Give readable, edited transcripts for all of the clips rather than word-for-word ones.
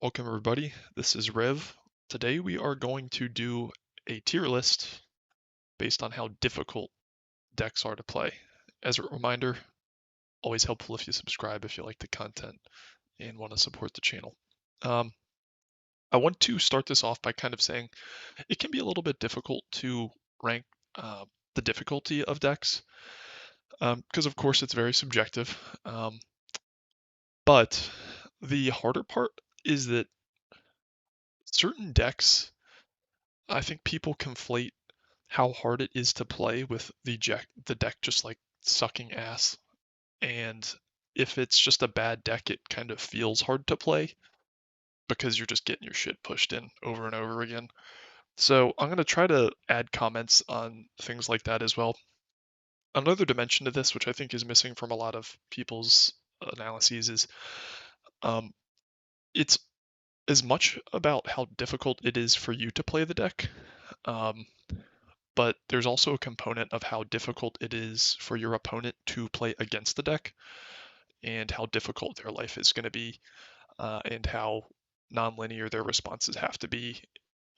Welcome everybody, this is Rev. Today we are going to do a tier list based on how difficult decks are to play. As a reminder, always helpful if you subscribe if you like the content and want to support the channel. Um, I want to start this off by kind of saying it can be a little bit difficult to rank uh, the difficulty of decks because of course it's very subjective. But the harder part is that certain decks, I think people conflate how hard it is to play with the deck just like sucking ass. And if it's just a bad deck, it kind of feels hard to play because you're just getting your shit pushed in over and over again. So I'm going to try to add comments on things like that as well. Another dimension to this, which I think is missing from a lot of people's analyses, is um, it's as much about how difficult it is for you to play the deck. Um, but there's also a component of how difficult it is for your opponent to play against the deck and how difficult their life is going to be and how non-linear their responses have to be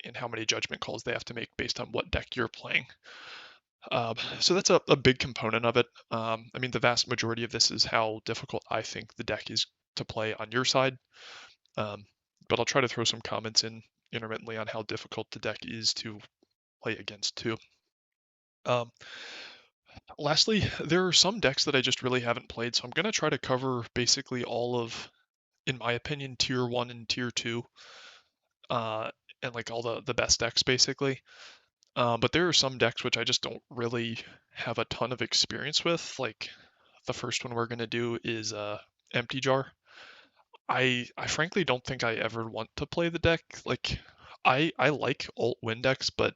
and how many judgment calls they have to make based on what deck you're playing. So that's a big component of it. I mean, the vast majority of this is how difficult I think the deck is to play on your side. But I'll try to throw some comments in intermittently on how difficult the deck is to play against too. Um, Lastly, there are some decks that I just really haven't played, so I'm going to try to cover basically all of, in my opinion, tier 1 and tier 2, uh, and like all the best decks basically. But there are some decks which I just don't really have a ton of experience with. Like the first one we're going to do is Empty Jar. I frankly don't think I ever want to play the deck. Like I like alt win decks, but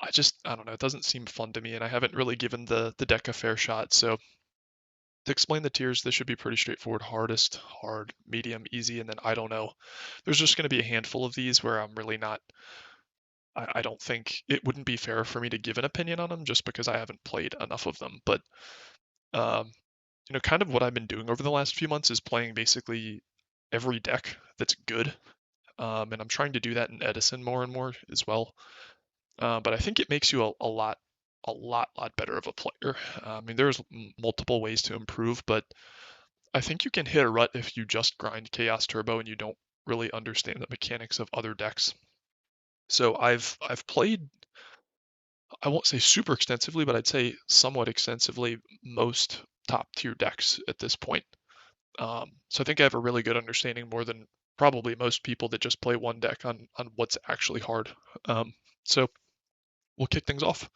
I don't know, it doesn't seem fun to me, and I haven't really given the deck a fair shot. So to explain the tiers, this should be pretty straightforward. Hardest, hard, medium, easy, and then I don't know. There's just going to be a handful of these where I'm really not. I don't think it wouldn't be fair for me to give an opinion on them just because I haven't played enough of them. But um, kind of what I've been doing over the last few months is playing basically every deck that's good, and I'm trying to do that in Edison more and more as well. But I think it makes you a lot better of a player. I mean, there's multiple ways to improve, but I think you can hit a rut if you just grind Chaos Turbo and you don't really understand the mechanics of other decks. So I've played, I won't say super extensively, but I'd say somewhat extensively most top tier decks at this point. So I think I have a really good understanding, more than probably most people that just play one deck, on what's actually hard. So we'll kick things off.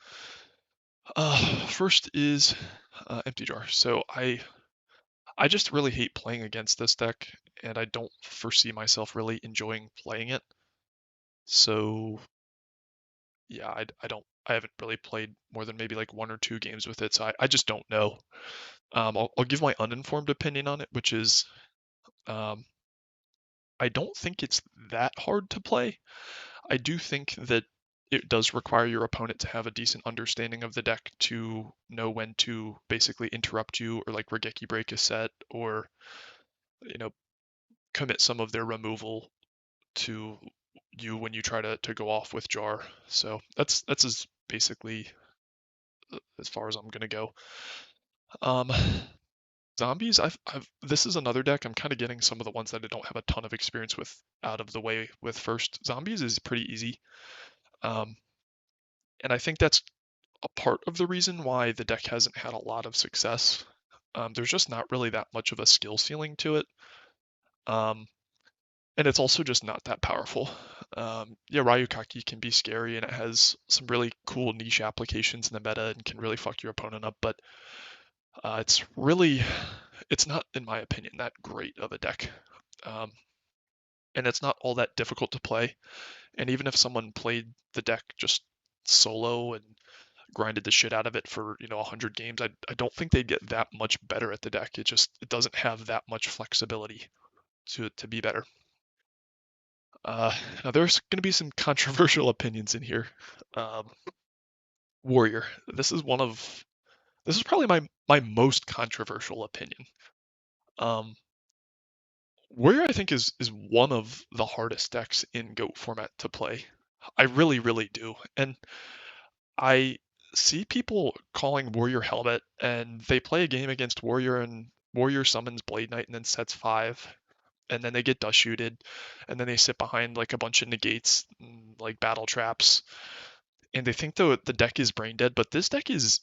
First is Empty Jar. So I just really hate playing against this deck, and I don't foresee myself really enjoying playing it. So yeah, I haven't really played more than maybe like 1 or 2 games with it, so I just don't know. I'll give my uninformed opinion on it, which is um, I don't think it's that hard to play. I do think that it does require your opponent to have a decent understanding of the deck to know when to basically interrupt you or like Regeki break a set, or you know commit some of their removal to you when you try to go off with Jar. So that's as basically as far as I'm gonna go. Um, Zombies, I've this is another deck. I'm kind of getting some of the ones that I don't have a ton of experience with out of the way with first. Zombies is pretty easy. Um, and I think that's a part of the reason why the deck hasn't had a lot of success. There's just not really that much of a skill ceiling to it. Um, and it's also just not that powerful. Yeah, Ryukaki can be scary and it has some really cool niche applications in the meta and can really fuck your opponent up, but it's not, in my opinion, that great of a deck. Um, and it's not all that difficult to play. And even if someone played the deck just solo and grinded the shit out of it for 100 games, I don't think they'd get that much better at the deck. It doesn't have that much flexibility to be better. Now there's going to be some controversial opinions in here. Um, Warrior. This is probably my most controversial opinion. Um, Warrior, I think, is one of the hardest decks in GOAT format to play. I really, really do. And I see people calling Warrior Helmet, and they play a game against Warrior, and Warrior summons Blade Knight and then sets 5, and then they get dust shooted, and then they sit behind like a bunch of negates, like battle traps, and they think the deck is brain dead, but this deck is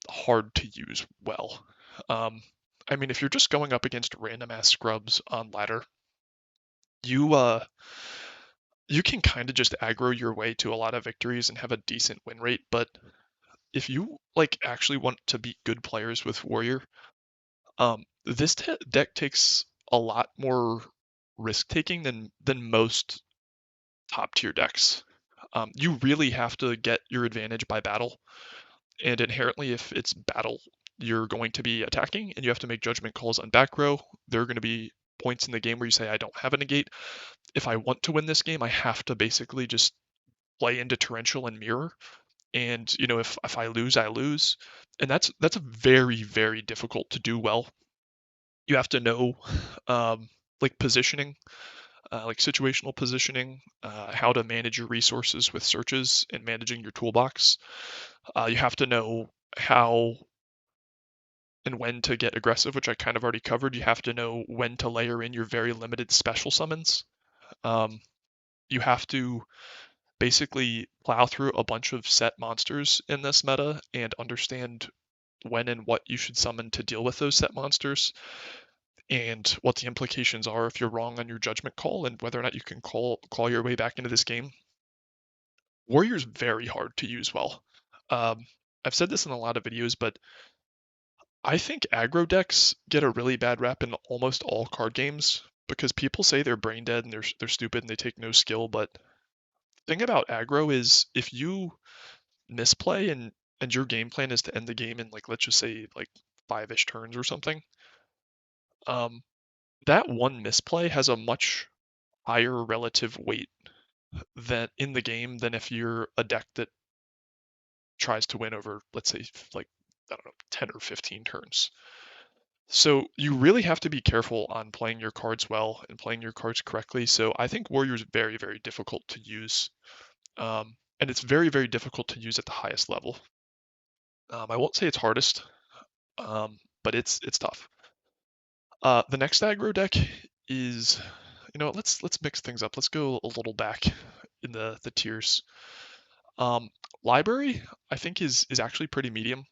hard to use well. Um, I mean, if you're just going up against random ass scrubs on ladder, you you can kind of just aggro your way to a lot of victories and have a decent win rate, but if you like actually want to beat good players with Warrior, this deck takes a lot more risk taking than most top tier decks. You really have to get your advantage by battle, and inherently, if it's battle, you're going to be attacking, and you have to make judgment calls on back row. There are going to be points in the game where you say, I don't have a negate. If I want to win this game, I have to basically just play into torrential and mirror. And if I lose, I lose, and that's very, very difficult to do well. You have to know like positioning, like situational positioning, how to manage your resources with searches and managing your toolbox. You have to know how and when to get aggressive, which I kind of already covered. You have to know when to layer in your very limited special summons. Um, you have to basically plow through a bunch of set monsters in this meta and understand when and what you should summon to deal with those set monsters, and what the implications are if you're wrong on your judgment call, and whether or not you can claw your way back into this game. Warrior's very hard to use well. Um, I've said this in a lot of videos, but I think aggro decks get a really bad rap in almost all card games because people say they're brain dead and they're stupid and they take no skill. But the thing about aggro is if you misplay and your game plan is to end the game in, like, let's just say like 5-ish turns or something, um, that one misplay has a much higher relative weight than in the game than if you're a deck that tries to win over, let's say, like, I don't know, 10 or 15 turns. So you really have to be careful on playing your cards well and playing your cards correctly. So I think Warrior's very, very difficult to use. And it's very, very difficult to use at the highest level. I won't say it's hardest, but it's tough. The next aggro deck is, let's mix things up. Let's go a little back in the tiers. Um, Library, I think, is actually pretty medium.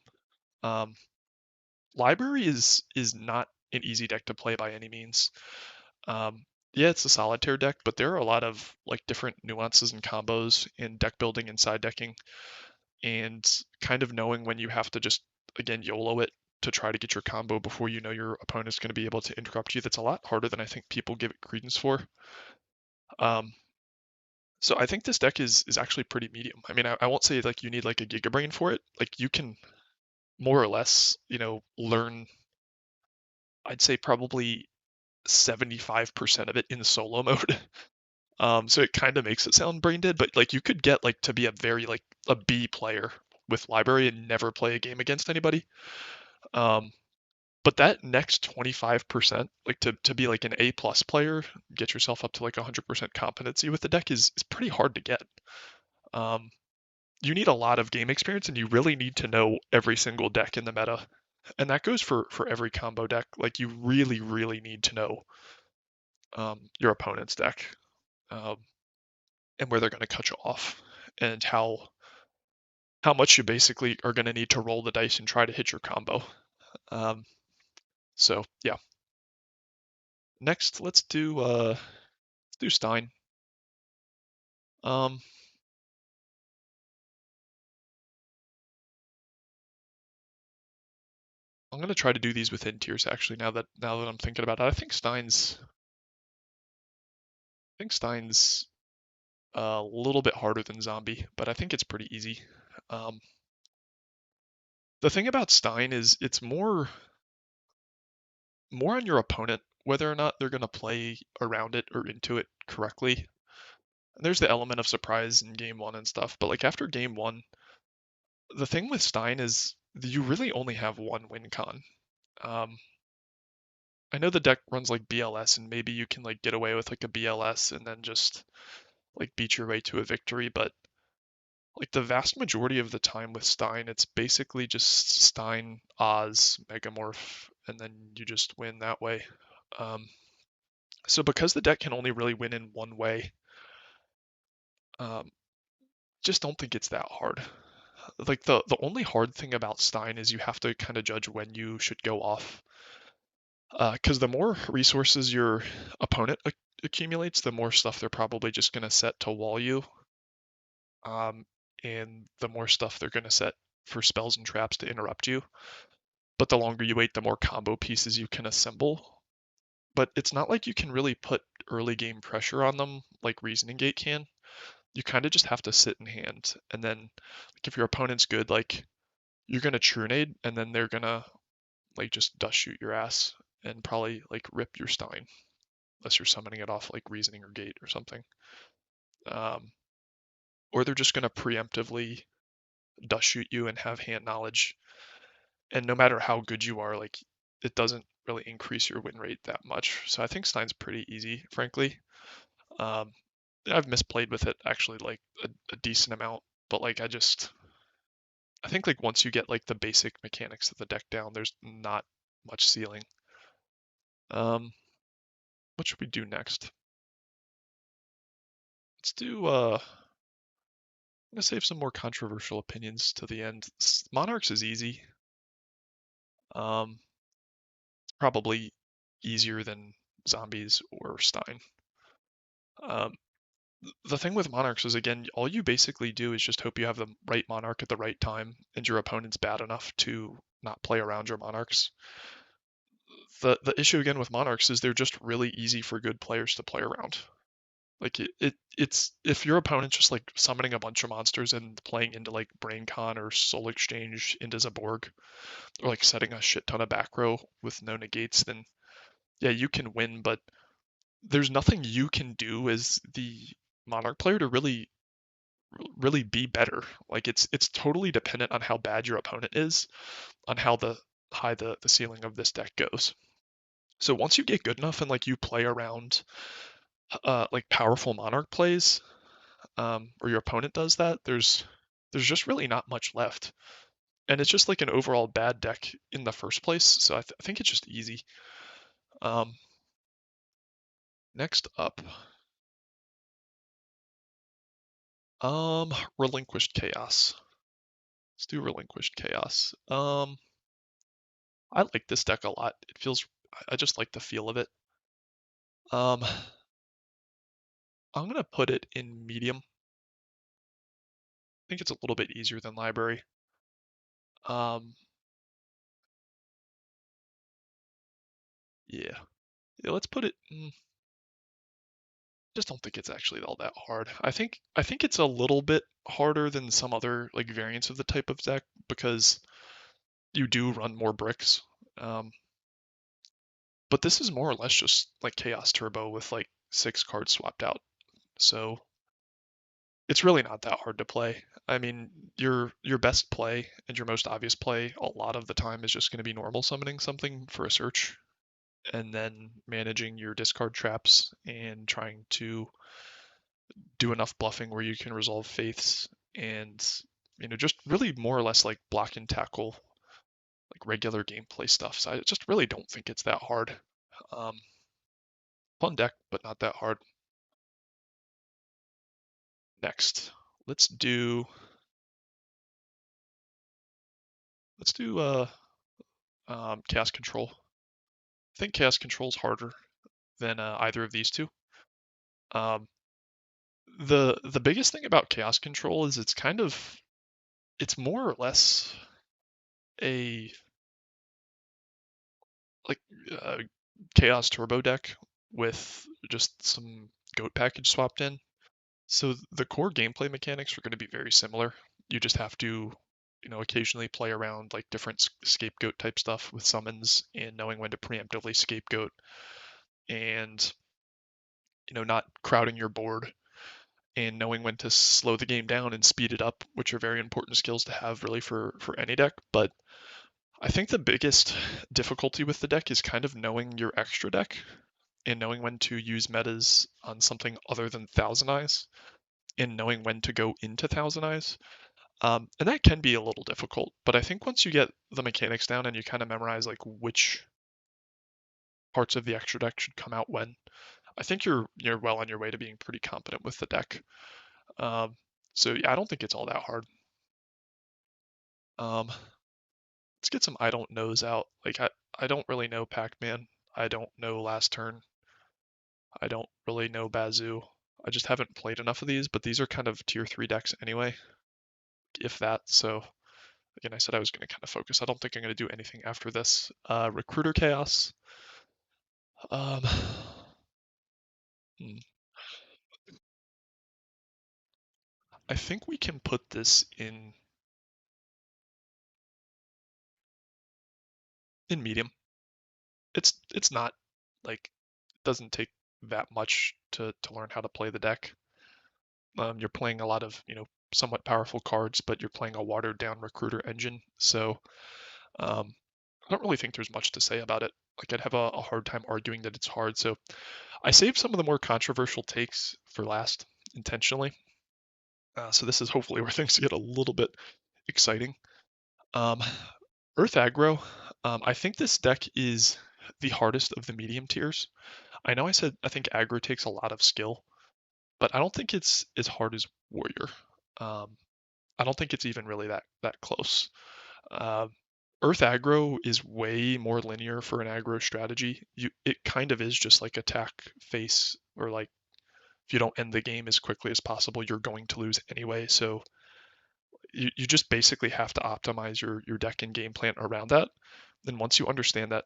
Um, Library is not an easy deck to play by any means. Yeah, it's a solitaire deck, but there are a lot of like different nuances and combos in deck building and side decking, and kind of knowing when you have to just, again, YOLO it to try to get your combo before you know your opponent's going to be able to interrupt you. That's a lot harder than I think people give it credence for. Um, so I think this deck is actually pretty medium. I mean, I won't say like you need like a gigabrain for it. Like you can more or less, learn. I'd say probably 75% of it in solo mode. So it kind of makes it sound brain dead, but like you could get like to be a very like a B player with library and never play a game against anybody. Um, but that next 25%, like to be like an A plus player, get yourself up to like 100% competency with the deck is pretty hard to get. Um, you need a lot of game experience, and you really need to know every single deck in the meta, and that goes for every combo deck. Like you really, really need to know your opponent's deck. Um, and where they're going to cut you off, and how much you basically are going to need to roll the dice and try to hit your combo. Um, so yeah. Next, let's do Stein. Um, I'm going to try to do these within tiers actually. Now that I'm thinking about it, I think Stein's a little bit harder than Zombie, but I think it's pretty easy. Um, the thing about Stein is it's more on your opponent whether or not they're going to play around it or into it correctly. And there's the element of surprise in game one and stuff, but like after game one, the thing with Stein is you really only have one win con. Um, I know the deck runs like BLS, and maybe you can like get away with like a BLS and then just like beat your way to a victory, but like the vast majority of the time with Stein, it's basically just Stein, Oz, Megamorph, and then you just win that way. Um, so because the deck can only really win in one way, um, just don't think it's that hard. Like the only hard thing about Stein is you have to kind of judge when you should go off. Because the more resources your opponent accumulates, the more stuff they're probably just going to set to wall you, um, and the more stuff they're going to set for spells and traps to interrupt you. But the longer you wait, the more combo pieces you can assemble. But it's not like you can really put early game pressure on them like Reasoning Gate can. You kind of just have to sit in hand, and then like if your opponent's good, like you're gonna Trunade, and then they're gonna like just dust shoot your ass and probably like rip your Stein unless you're summoning it off like Reasoning or Gate or something. Um, or they're just gonna preemptively dust shoot you and have hand knowledge. And no matter how good you are, like it doesn't really increase your win rate that much. So I think Stein's pretty easy, frankly. Um, I've misplayed with it actually like a decent amount, but like I think like once you get like the basic mechanics of the deck down, there's not much ceiling. What should we do next? Let's do I'm gonna save some more controversial opinions to the end. Monarchs is easy. Um, probably easier than Zombies or Stein. Um, the thing with Monarchs is, again, all you basically do is just hope you have the right Monarch at the right time, and your opponent's bad enough to not play around your Monarchs. The issue again with Monarchs is they're just really easy for good players to play around. Like it's if your opponent's just like summoning a bunch of monsters and playing into like BrainCon or Soul Exchange into Zaborg, or like setting a shit ton of back row with no negates, then yeah, you can win, but there's nothing you can do as the Monarch player to really be better. Like it's totally dependent on how bad your opponent is, on how high the ceiling of this deck goes. So once you get good enough and like you play around like powerful Monarch plays, or your opponent does that, there's just really not much left. And it's just like an overall bad deck in the first place. So I think it's just easy. Um, next up, Relinquished Chaos. Let's do Relinquished Chaos. I like this deck a lot. It feels, I just like the feel of it. Um, I'm gonna put it in medium. I think it's a little bit easier than library. Um, yeah, yeah. Let's put it. Just don't think it's actually all that hard. I think it's a little bit harder than some other like variants of the type of deck because you do run more bricks. Um, but this is more or less just like Chaos Turbo with like 6 cards swapped out. So it's really not that hard to play. I mean, your best play and your most obvious play a lot of the time is just going to be normal summoning something for a search, and then managing your discard traps and trying to do enough bluffing where you can resolve faiths and just really more or less like block and tackle like regular gameplay stuff. So I just really don't think it's that hard. Um, fun deck, but not that hard. Next, let's do let's do Chaos Control. I think Chaos Control is harder than either of these two. Um, the biggest thing about Chaos Control is it's more or less a like uh, Chaos Turbo deck with just some goat package swapped in. So the core gameplay mechanics are going to be very similar. You just have to, occasionally play around like different scapegoat type stuff with summons and knowing when to preemptively scapegoat and, not crowding your board and knowing when to slow the game down and speed it up, which are very important skills to have really for any deck. But I think the biggest difficulty with the deck is kind of knowing your extra deck and knowing when to use metas on something other than Thousand Eyes and knowing when to go into Thousand Eyes. And that can be a little difficult, but I think once you get the mechanics down and you kind of memorize like which parts of the extra deck should come out when, I think you're well on your way to being pretty competent with the deck. Um, so yeah, I don't think it's all that hard. Let's get some I don't knows out. Like I don't really know Pac-Man. I don't know Last Turn. I don't really know Bazoo. I just haven't played enough of these, but these are kind of tier 3 decks anyway, if that. So again, I said I was going to kind of focus. I don't think I'm going to do anything after this. Recruiter Chaos. Um, hmm. I think we can put this in medium. It's not like doesn't take that much to learn how to play the deck. You're playing a lot of somewhat powerful cards, but you're playing a watered down recruiter engine. So um, I don't really think there's much to say about it. Like I'd have a hard time arguing that it's hard. So I saved some of the more controversial takes for last intentionally. So this is hopefully where things get a little bit exciting. Um, Earth aggro. I think this deck is the hardest of the medium tiers. I know I said I think aggro takes a lot of skill, but I don't think it's as hard as warrior. Um, I don't think it's even really that close. Uh, Earth aggro is way more linear for an aggro strategy. It kind of is just like attack face, or like if you don't end the game as quickly as possible, you're going to lose anyway. So you just basically have to optimize your deck and game plan around that. Then once you understand that,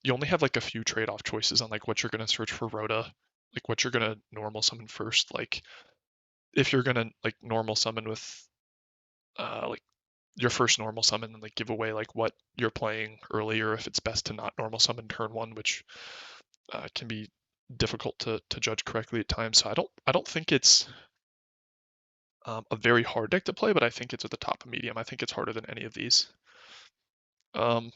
you only have like a few trade-off choices on like what you're going to search for Rhoda, like what you're going to normal summon first. Like if you're going to like normal summon with like your first normal summon and like give away like what you're playing earlier, if it's best to not normal summon turn one, which can be difficult to judge correctly at times. So I don't think it's a very hard deck to play, but I think it's at the top of medium. I think it's harder than any of these. Um,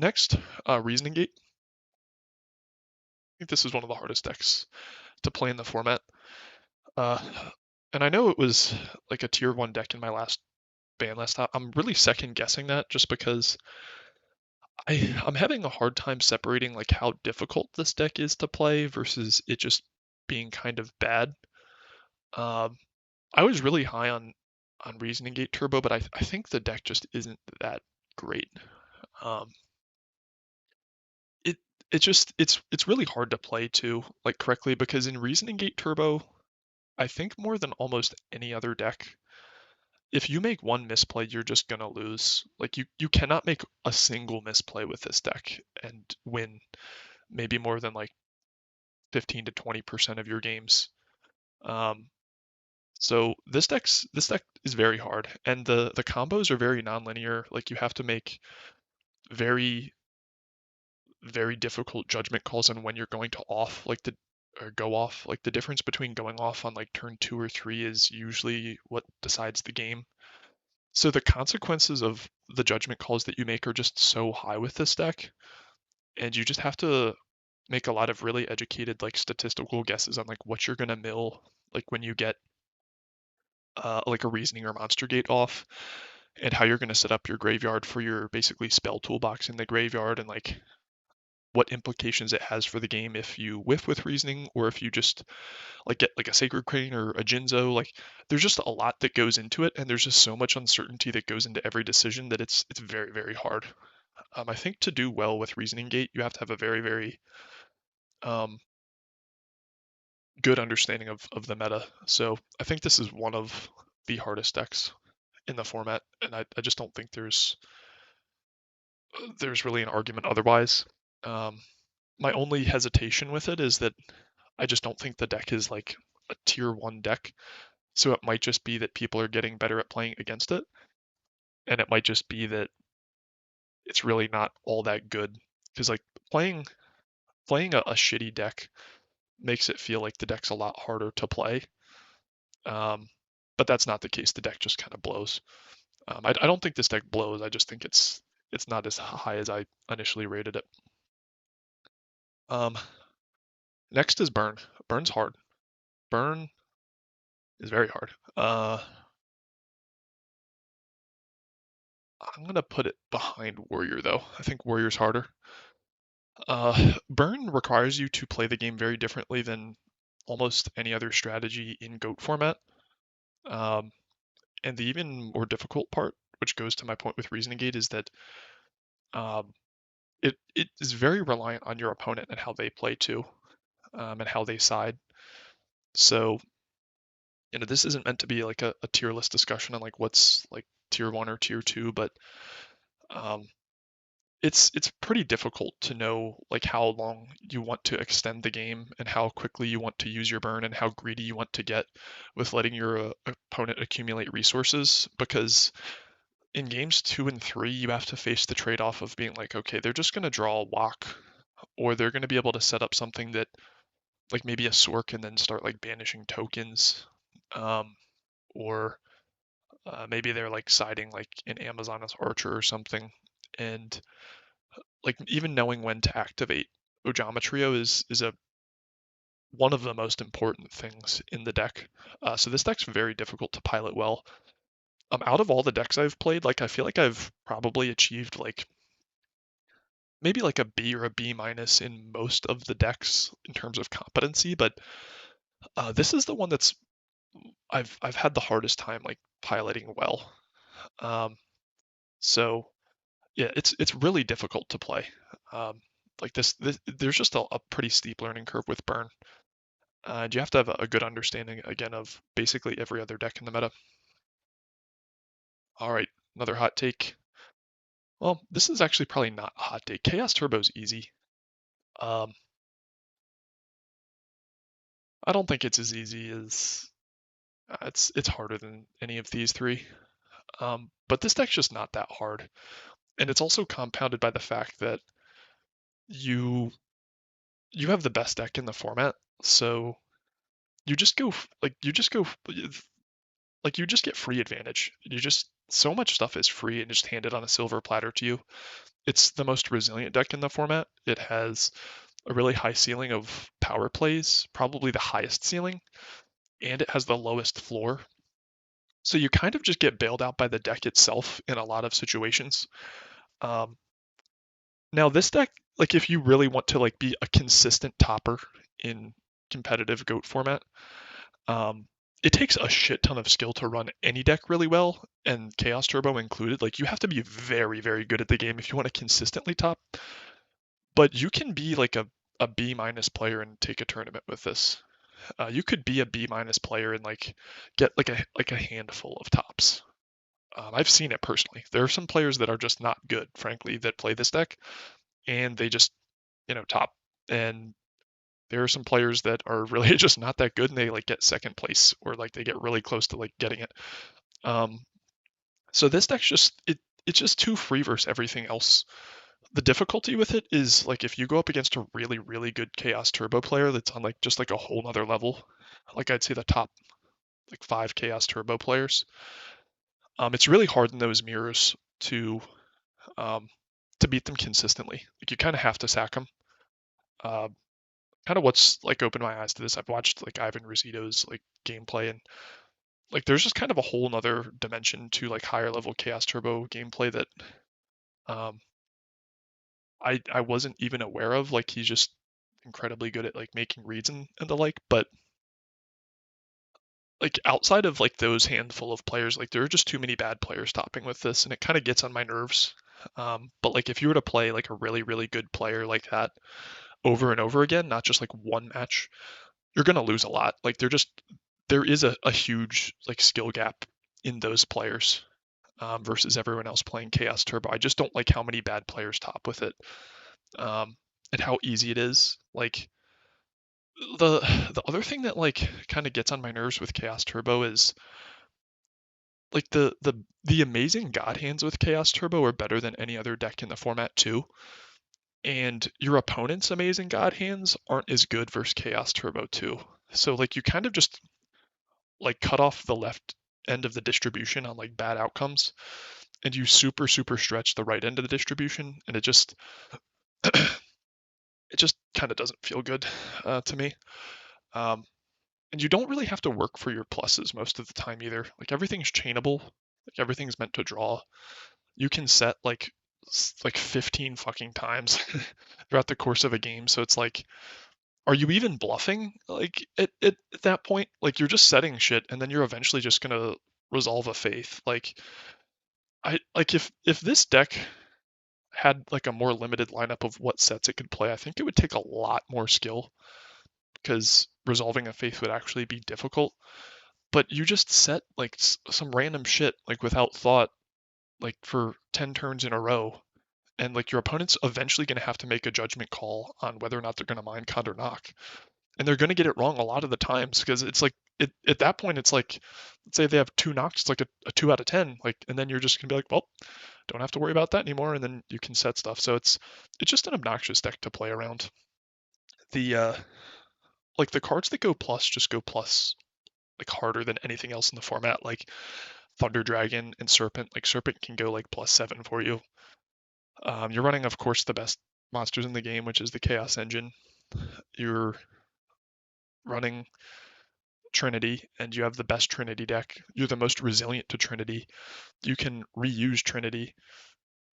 Next, Reasoning Gate. I think this is one of the hardest decks to play in the format. Uh, and I know it was like a tier 1 deck in my last ban list. I'm really second guessing that just because I'm having a hard time separating like how difficult this deck is to play versus it just being kind of bad. Um, I was really high on Reasoning Gate Turbo, but I think the deck just isn't that great. Um, it it's really hard to play too, like correctly, because in Reasoning Gate Turbo, I think more than almost any other deck, if you make one misplay, you're just gonna lose. Like you cannot make a single misplay with this deck and win maybe more than like 15 to 20% of your games. Um, so this deck is very hard, and the combos are very nonlinear. Like you have to make very very difficult judgment calls on when you're going to off like the or go off. Like the difference between going off on like turn 2 or 3 is usually what decides the game. So the consequences of the judgment calls that you make are just so high with this deck, and you just have to make a lot of really educated like statistical guesses on like what you're gonna mill like when you get like a reasoning or monster gate off, and how you're gonna set up your graveyard for your basically spell toolbox in the graveyard, and like what implications it has for the game if you whiff with reasoning or if you just like get like a sacred crane or a Jinzo. Like there's just a lot that goes into it, and there's just so much uncertainty that goes into every decision that it's very very hard. I think to do well with reasoning gate, you have to have a very very um, good understanding of the meta. So I think this is one of the hardest decks in the format, and I just don't think there's really an argument otherwise. Um, my only hesitation with it is that I just don't think the deck is like a tier 1 deck. So it might just be that people are getting better at playing against it, and it might just be that it's really not all that good. Because like playing a shitty deck makes it feel like the deck's a lot harder to play. Um, but that's not the case. The deck just kind of blows. I don't think this deck blows. I just think it's not as high as I initially rated it. Um, Next is Burn. Burn's hard. Burn is very hard. I'm gonna put it behind Warrior though. I think Warrior's harder. Burn requires you to play the game very differently than almost any other strategy in GOAT format. Um, and the even more difficult part, which goes to my point with Reasoning Gate, is that um, it is very reliant on your opponent and how they play too, and how they side. So, this isn't meant to be like a tier list discussion on like what's like tier one or tier two, but um, it's pretty difficult to know like how long you want to extend the game and how quickly you want to use your burn and how greedy you want to get with letting your opponent accumulate resources, because in games 2 and 3 you have to face the trade-off of being like, okay, they're just going to draw a walk, or they're going to be able to set up something that like maybe a Sork and then start like banishing tokens, um, or maybe they're like siding like an Amazon as Archer or something. And like even knowing when to activate Ojamatrio is a one of the most important things in the deck. So this deck's very difficult to pilot well. Out of all the decks I've played, like I feel like I've probably achieved like maybe like a B or a B minus in most of the decks in terms of competency, but this is the one that's I've had the hardest time like piloting well. Um, so yeah, it's really difficult to play. Um, like this there's just a pretty steep learning curve with Burn. And you have to have a good understanding again of basically every other deck in the meta. All right, another hot take. Well, this is actually probably not a hot take. Chaos Turbo's easy. Um, I don't think it's as easy as it's harder than any of these three. But this deck's just not that hard, and it's also compounded by the fact that you you have the best deck in the format, so you just go like you just go like you just get free advantage. You just so much stuff is free and just handed on a silver platter to you. It's the most resilient deck in the format. It has a really high ceiling of power plays, probably the highest ceiling, and it has the lowest floor. So you kind of just get bailed out by the deck itself in a lot of situations. Um, Now this deck, like if you really want to like be a consistent topper in competitive GOAT format, um, it takes a shit ton of skill to run any deck really well, and Chaos Turbo included. Like you have to be very, very good at the game if you want to consistently top. But you can be like a B minus player and take a tournament with this. You could be a B minus player and like get like a handful of tops. I've seen it personally. There are some players that are just not good, frankly, that play this deck, and they just top. And there are some players that are really just not that good, and they like get second place or like they get really close to like getting it. Um, so this deck's just it's just too free versus everything else. The difficulty with it is like if you go up against a really really good Chaos Turbo player that's on like just like a whole nother level, like I'd say the top like 5 Chaos Turbo players, it's really hard in those mirrors um, to beat them consistently. Like you kind of have to sack them. Uh, Kind of what's like opened my eyes to this. I've watched like Ivan Rosito's like gameplay, and like there's just kind of a whole nother dimension to like higher level Chaos Turbo gameplay that um, I wasn't even aware of. Like he's just incredibly good at like making reads and the like. But like outside of like those handful of players, like there are just too many bad players topping with this, and it kind of gets on my nerves. But like if you were to play like a really really good player like that over and over again, not just like one match, you're gonna lose a lot. Like there is a huge like skill gap in those players versus everyone else playing Chaos Turbo. I just don't like how many bad players top with it, um, and how easy it is. Like the the other thing that like kind of gets on my nerves with Chaos Turbo is like the amazing God hands with Chaos Turbo are better than any other deck in the format too. And your opponent's amazing God hands aren't as good versus Chaos Turbo too. So like you kind of just like cut off the left end of the distribution on like bad outcomes, and you super stretch the right end of the distribution, and it just kind of doesn't feel good to me. Um, and you don't really have to work for your pluses most of the time either. Like everything's chainable, like everything's meant to draw. You can set like 15 fucking times throughout the course of a game. So it's like, are you even bluffing? Like at that point, like you're just setting shit, and then you're eventually just gonna resolve a faith. Like I like if this deck had like a more limited lineup of what sets it could play, I think it would take a lot more skill because resolving a faith would actually be difficult. But you just set like some random shit like without thought, like for 10 turns in a row, and like your opponent's eventually going to have to make a judgment call on whether or not they're going to mind con or knock, and they're going to get it wrong a lot of the times because it's like at that point it's like, let's say they have two knocks, it's like a 2 out of 10, like, and then you're just going to be like, well, don't have to worry about that anymore, and then you can set stuff. So it's just an obnoxious deck to play around. The like the cards that go plus just go plus like harder than anything else in the format, like Thunder Dragon and Serpent. Like Serpent can go like +7 for you. You're running, of course, the best monsters in the game, which is the Chaos Engine. You're running Trinity, and you have the best Trinity deck. You're the most resilient to Trinity. You can reuse Trinity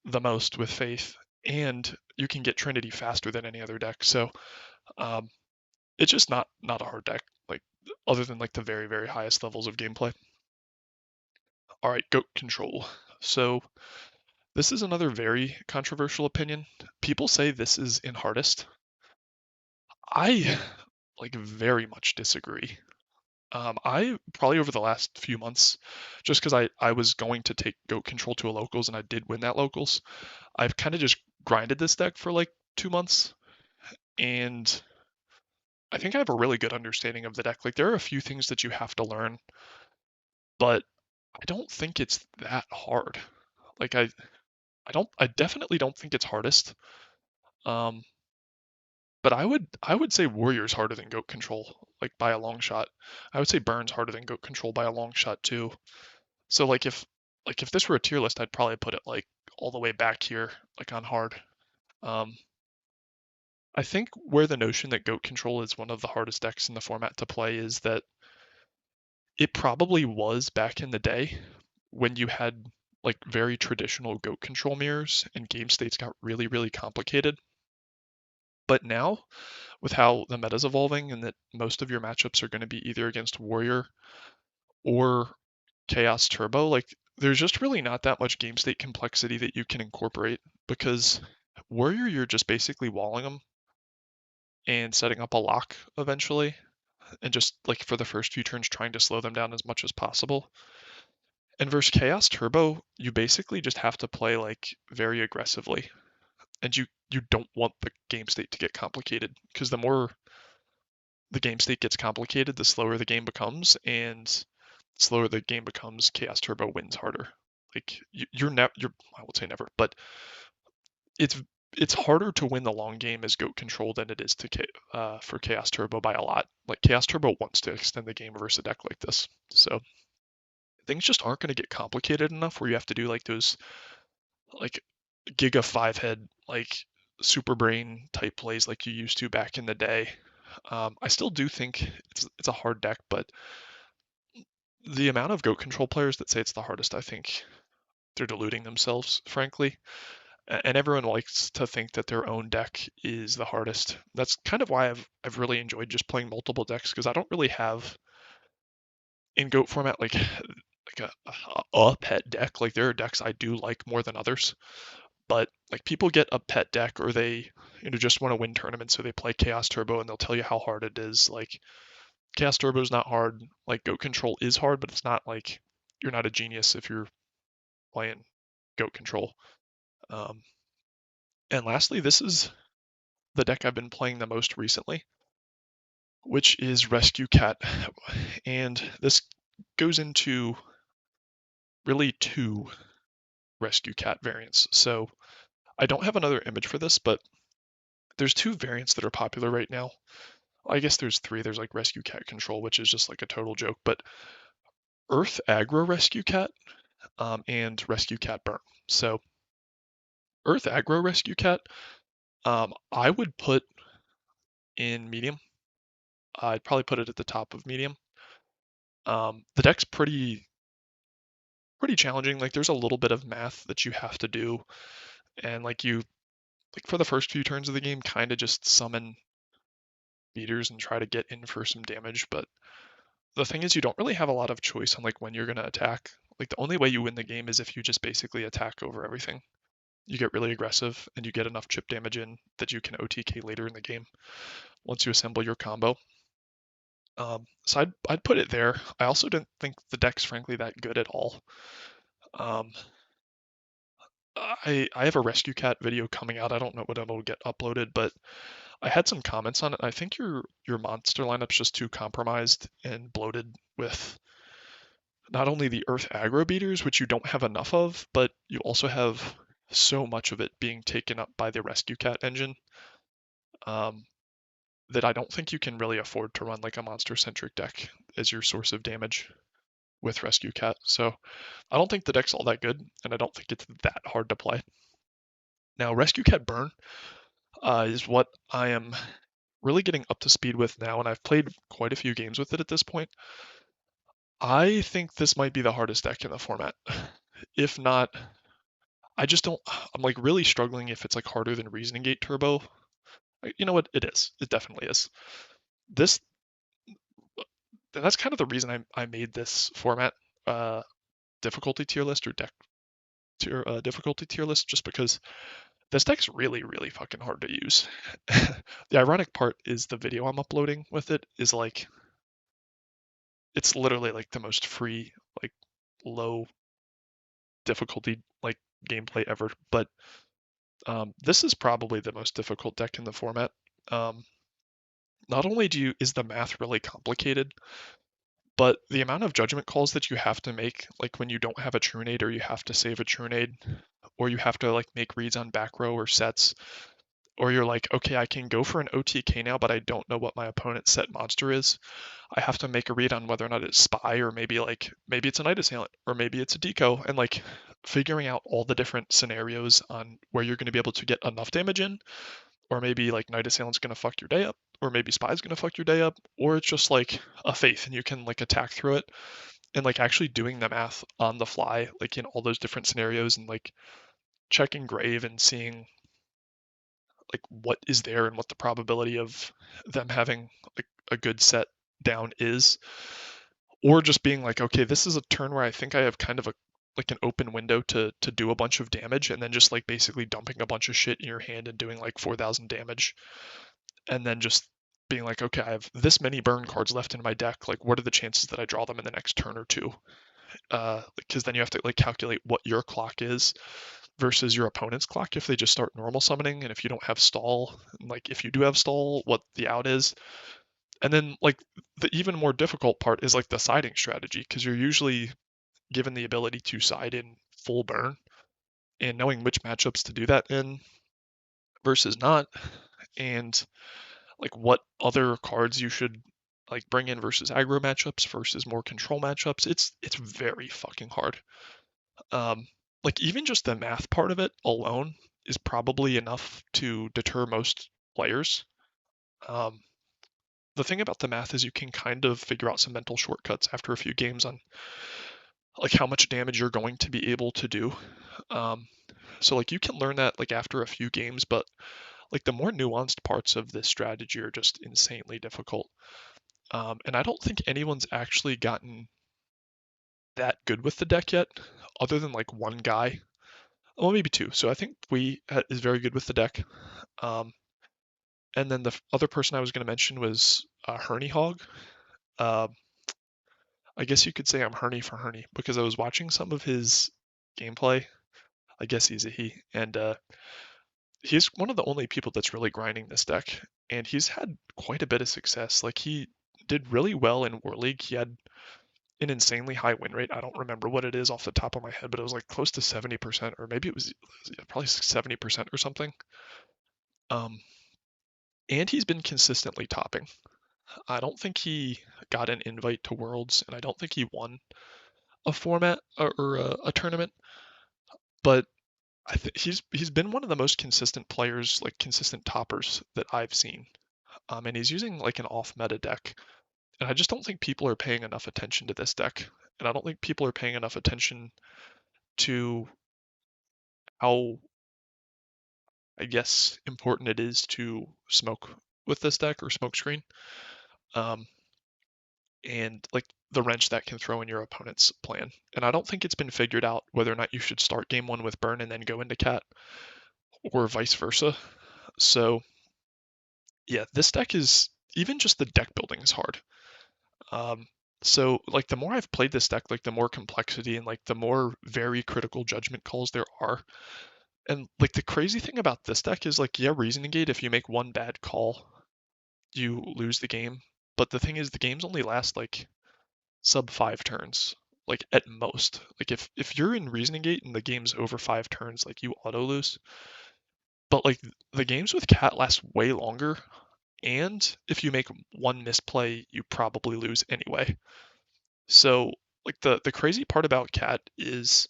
the most with Faith, and you can get Trinity faster than any other deck. So um, it's just not a hard deck, like other than like the very highest levels of gameplay. All right, goat control. So this is another very controversial opinion. People say this is in hardest. I like very much disagree. I probably over the last few months, just because I was going to take goat control to a locals and I did win that locals, I've kind of just grinded this deck for like 2 months, and I think I have a really good understanding of the deck. Like there are a few things that you have to learn, but I don't think it's that hard. Like I definitely don't think it's hardest. Um, but I would say Warrior's harder than Goat Control, like by a long shot. I would say Burn's harder than Goat Control by a long shot too. So like if this were a tier list, I'd probably put it like all the way back here, like on hard. Um, I think where the notion that Goat Control is one of the hardest decks in the format to play is that it probably was back in the day when you had like very traditional Goat Control mirrors and game states got really complicated. But now, with how the meta's evolving and that most of your matchups are going to be either against Warrior or Chaos Turbo, like there's just really not that much game state complexity that you can incorporate because Warrior, you're just basically walling them and setting up a lock eventually, and just like for the first few turns trying to slow them down as much as possible. And versus Chaos Turbo, you basically just have to play like very aggressively, and you don't want the game state to get complicated because the more the game state gets complicated, the slower the game becomes, and the slower the game becomes, Chaos Turbo wins harder. Like you're never, I would say never, but it's it's harder to win the long game as Goat Control than it is to for Chaos Turbo by a lot. Like Chaos Turbo wants to extend the game versus a deck like this, so things just aren't going to get complicated enough where you have to do like those like Giga 5 head like super brain type plays like you used to back in the day. I still do think it's a hard deck, but the amount of Goat Control players that say it's the hardest, I think they're deluding themselves, frankly. And everyone likes to think that their own deck is the hardest. That's kind of why I've really enjoyed just playing multiple decks because I don't really have in Goat format like a pet deck. Like there are decks I do like more than others, but like people get a pet deck or they just want to win tournaments, so they play Chaos Turbo and they'll tell you how hard it is. Like Chaos Turbo is not hard. Like Goat Control is hard, but it's not like you're not a genius if you're playing Goat Control. Um, and lastly, this is the deck I've been playing the most recently, which is Rescue Cat. And this goes into really two Rescue Cat variants. So I don't have another image for this, but there's two variants that are popular right now. I guess there's three. There's like Rescue Cat Control, which is just like a total joke, but Earth aggro rescue cat, and rescue cat burn. So Earth aggro rescue cat, I would put in medium. I'd probably put it at the top of medium. The deck's pretty challenging. Like there's a little bit of math that you have to do, and like for the first few turns of the game, kind of just summon beaters and try to get in for some damage. But the thing is, you don't really have a lot of choice on like when you're gonna attack. Like the only way you win the game is if you just basically attack over everything. You get really aggressive and you get enough chip damage in that you can OTK later in the game once you assemble your combo. So I'd put it there. I also didn't think the deck's frankly that good at all. Um, I have a rescue cat video coming out. I don't know when it'll get uploaded, but I had some comments on it. I think your monster lineup's just too compromised and bloated with not only the Earth aggro beaters, which you don't have enough of, but you also have so much of it being taken up by the rescue cat engine, um, that I don't think you can really afford to run like a monster centric deck as your source of damage with rescue cat. So I don't think the deck's all that good, and I don't think it's that hard to play. Now, rescue cat burn is what I am really getting up to speed with now, and I've played quite a few games with it at this point. I think this might be the hardest deck in the format. If not, I just don't. I'm like really struggling if it's like harder than Reasoning Gate Turbo. You know what? It is. It definitely is. This, and that's kind of the reason I made this format difficulty tier list or deck tier difficulty tier list, just because this deck's really fucking hard to use. The ironic part is the video I'm uploading with it is like it's literally like the most free, like low difficulty like gameplay ever. But this is probably the most difficult deck in the format. Um, Not only is the math really complicated, but the amount of judgment calls that you have to make, like when you don't have a Trunade or you have to save a Trunade, or you have to like make reads on back row or sets, or you're like, okay, I can go for an OTK now, but I don't know what my opponent's set monster is. I have to make a read on whether or not it's spy, or maybe it's a Night Assailant, or maybe it's a deco, and like figuring out all the different scenarios on where you're going to be able to get enough damage in, or maybe like Night Assailant's going to fuck your day up, or maybe Spy's going to fuck your day up, or it's just like a Faith and you can like attack through it, and like actually doing the math on the fly, like in all those different scenarios, and like checking Grave and seeing like what is there and what the probability of them having like a good set down is, or just being like, okay, this is a turn where I think I have kind of a like an open window to do a bunch of damage, and then just like basically dumping a bunch of shit in your hand and doing like 4,000 damage, and then just being like, okay, I have this many burn cards left in my deck. Like, what are the chances that I draw them in the next turn or two? Because then you have to like calculate what your clock is versus your opponent's clock if they just start normal summoning, and if you don't have stall, like if you do have stall, what the out is. And then like the even more difficult part is like the siding strategy, because you're usually given the ability to side in full burn, and knowing which matchups to do that in versus not, and like what other cards you should like bring in versus aggro matchups versus more control matchups. It's very fucking hard. Um, like even just the math part of it alone is probably enough to deter most players. Um, the thing about the math is you can kind of figure out some mental shortcuts after a few games on like how much damage you're going to be able to do. Um, so like you can learn that like after a few games, but like the more nuanced parts of this strategy are just insanely difficult. And I don't think anyone's actually gotten that good with the deck yet, other than like one guy. Well, maybe two. So I think is very good with the deck. Um, and then the other person I was going to mention was Herney Hog. Uh, I guess you could say I'm Herney for Herney because I was watching some of his gameplay. I guess he's a he, and he's one of the only people that's really grinding this deck, and he's had quite a bit of success. Like he did really well in War League. He had an insanely high win rate. I don't remember what it is off the top of my head, but it was like close to 70%, or maybe it was probably 70% or something. Um, and he's been consistently topping. I don't think he got an invite to Worlds, and I don't think he won a format or a tournament. But he's been one of the most consistent players, like consistent toppers that I've seen. And he's using like an off-meta deck, and I just don't think people are paying enough attention to this deck, and I don't think people are paying enough attention to how, I guess, important it is to smoke with this deck or smoke screen. Um, and like the wrench that can throw in your opponent's plan. And I don't think it's been figured out whether or not you should start game one with burn and then go into cat or vice versa. So yeah, this deck is, even just the deck building is hard. Um, so like the more I've played this deck, like the more complexity and like the more very critical judgment calls there are. And like the crazy thing about this deck is like, yeah, reasoning gate, if you make one bad call, you lose the game. But the thing is the games only last like sub 5 turns, like at most. Like if you're in reasoning gate and the game's over 5 turns, like you auto lose. But like the games with cat last way longer, and if you make one misplay, you probably lose anyway. So like the crazy part about cat is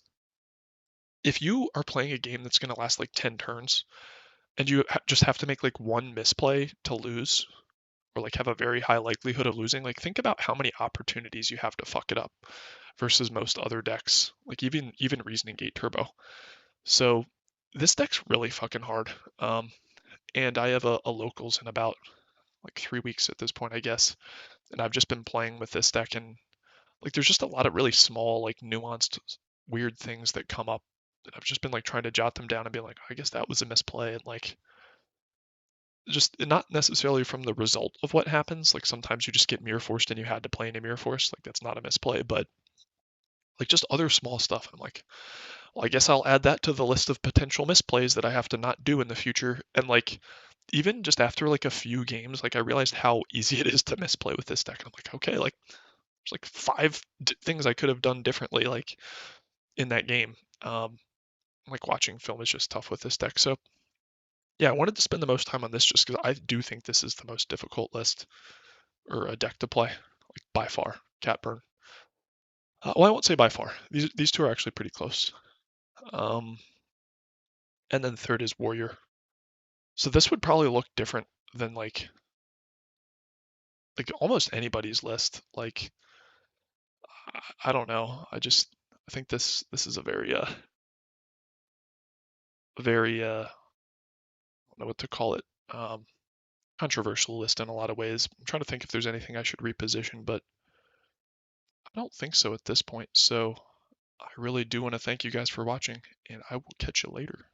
if you are playing a game that's going to last like 10 turns and you just have to make like one misplay to lose, or like have a very high likelihood of losing, like think about how many opportunities you have to fuck it up versus most other decks, like even Reasoning Gate Turbo. So this deck's really fucking hard. And I have a locals in about like 3 weeks at this point, I guess. And I've just been playing with this deck, and like there's just a lot of really small, like nuanced, weird things that come up. And I've just been like trying to jot them down and be like, I guess that was a misplay, and like just not necessarily from the result of what happens. Like sometimes you just get mirror forced and you had to play into mirror force. Like that's not a misplay, but like just other small stuff. I'm like, well, I guess I'll add that to the list of potential misplays that I have to not do in the future. And like even just after like a few games, like I realized how easy it is to misplay with this deck. And I'm like, okay, like there's like five things I could have done differently, like in that game. Like watching film is just tough with this deck. So yeah, I wanted to spend the most time on this just because I do think this is the most difficult list or a deck to play, like by far. Catburn. Well, I won't say by far. These two are actually pretty close. Um, and then third is Warrior. So this would probably look different than like almost anybody's list. Like I don't know. I think this is a very I don't know what to call it. Um, controversial list in a lot of ways. I'm trying to think if there's anything I should reposition, but I don't think so at this point. So I really do want to thank you guys for watching, and I will catch you later.